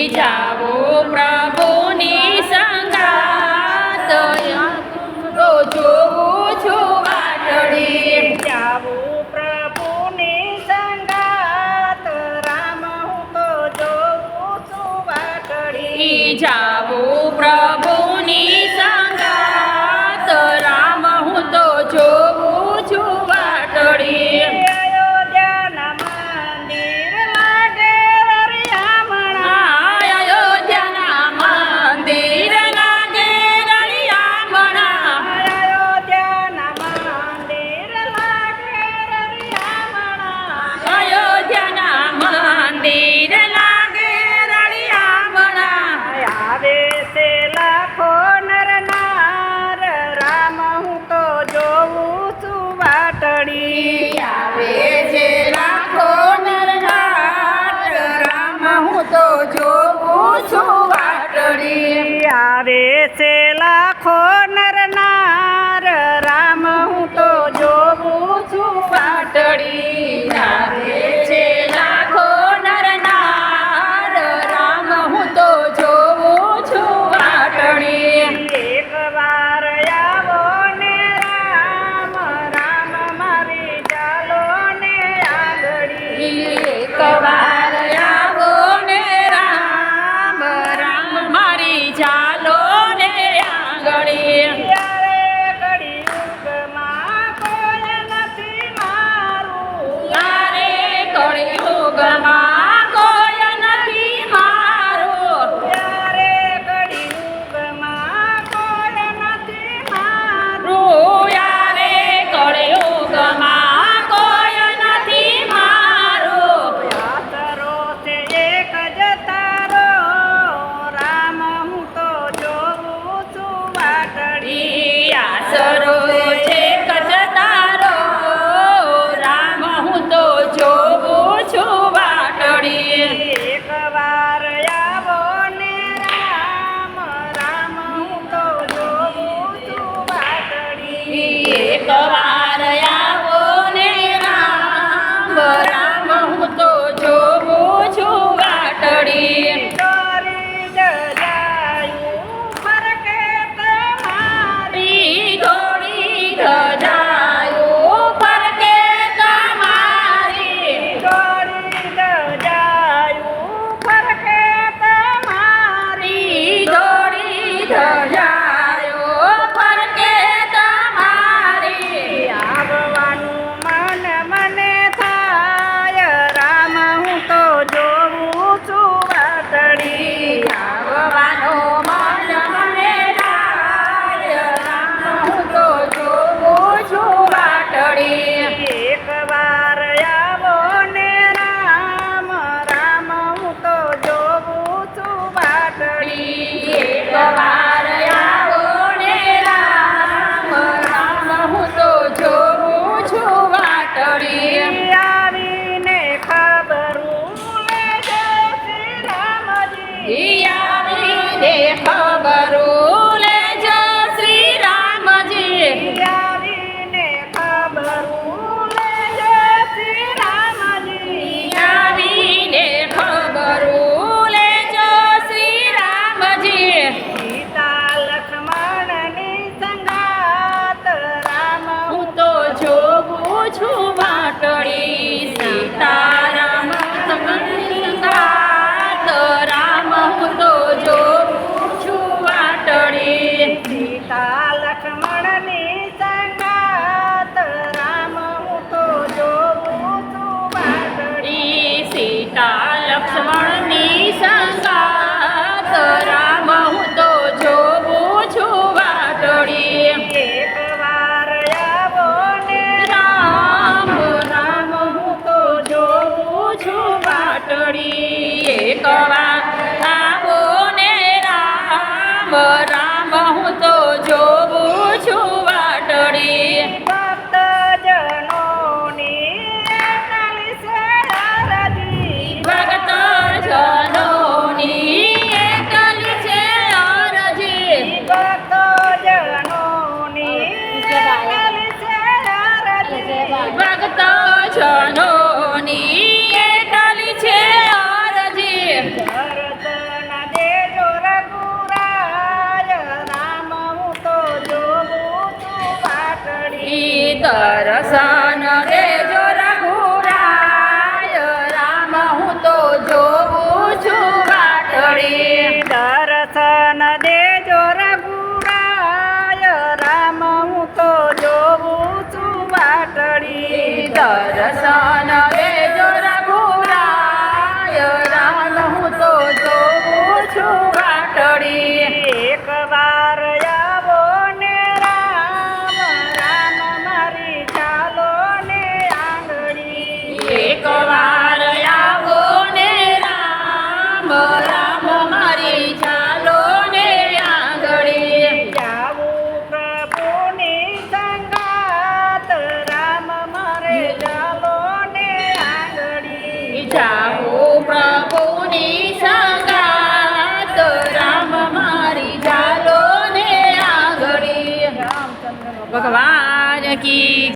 જાવો પ્રભુની સંગાત તો જોઉં છું વાટડી જાવું પ્રભુની સંગાત રામ હું તો જોઉં છું વાટડી જાવો પ્રભુની સંગાત રામ હું તો જોઉં છું વાટડી અયોધ્યાના મંદિર લાગે રળિયામણા અયોધ્યાના મંદિર લાગે રળિયામણા અયોધ્યાના મંદિર લાગે રળિયામણા અયોધ્યાના મંદિર લાગે રળિયામણા આવે છે લાખો નર નાર રામ હું તો જોઉં છું વાટડી આવે છે લાખો નરનાર રામ હું તો જોઉં છું વાટડી આવે છે લાખો નર નાર રામ હું તો જોઉં છું વાટડી આવે છે લાખો નરનાર રામ હું તો જોઉં છું વાટડી એક વાર આવો ને રામ રામ મારી ચાલો ને આગળી એક વાર આવો ને રામ રામ મારી ચાલો ને આંગળી ત્યારે કળિયુગમાં કોઈ નથી મારું તારે કળિયુગમાં કોઈ નથી મારું ત્યારે કળિયુગમાં કોઈ નથી મારું રૂયારે કળિયુગમાં કોઈ નથી મારું યાતરો છે એક જ તારો રામ હું તો જોઉં છું વાટડી આસરો છે કચતારો રામ હું તો જોઉં છું વાટડી એક વાર આવો ને રામ રામ હું તો જોઉં છું વાટડી એક વાર આવો ને રામ રામ હું તો જોઉં છું વાટડી દોરી જજાયું ફરકે તમારી ઘોડી ધજાયો ફરકે તમારી દોરી જજાયું ફરકે તમારી ઘોડી ધજાયો ફરકે તમારી આવવાનું મન મને થાય રામ હું તો જોઉં છું વાટડી આવવાનો મન મને થાય રામ હું તો જોઉં છું વાટડી એક વાર આવો ને રામ રામ હું તો જોઉં છું વાટડી એક વાર આવો ને રામ રામ હું તો જોઉં છું વાટડી આવીને ખબરું લેજો શ્રી રામજી આવીને ખબરો લેજો શ્રી રામજી આવીને ખબરું લેજો શ્રી રામજી આવીને ખબરો લેજો શ્રી રામજી સીતા લક્ષ્મણની સંગાત રામ હું તો જોઉં છું વાટડી સીતારામ સંગાત રામ હું તો જોઉં છું વાટડી સીતા લક્ષ્મણની સંગાત રામ હું તો જોઉં છું વાટડી સીતા લક્ષ્મણની સંગાત રામ હું તો જોઉં છું વાટડી એક વાર આવો ને રામ રામ હું તો જોઉં છું વાટડી એક વાર આવો ને રામ રામ હું તો જોઉં છું વાટડી ભક્તજનોની એટલી છે અરજી ભક્ત જનોની એકલી છે અરજી ભક્તજનોની એટલી છે અરજી ભક્ત જનોની એકલી છે અરજી ભરત વાટડી દર્શન દેજો રઘુરાય રામ હું તો જોઉં છું વાટડી દર્શન દેજો રઘુરાય રામ હું તો જોઉં છું વાટડી એક વાર આવો ને રામ રામ મારી ચાલો ને આંગળી એક વાર આવો ને રામ રામ મારી ચાલો ને આંગળી જાવું પ્રભુની સંગાત રામ મારે ચાલો ને આંગળી જાવું પ્રભુની સંગાત રામ મારી ચાલો ને આંગળી ભગવાન કી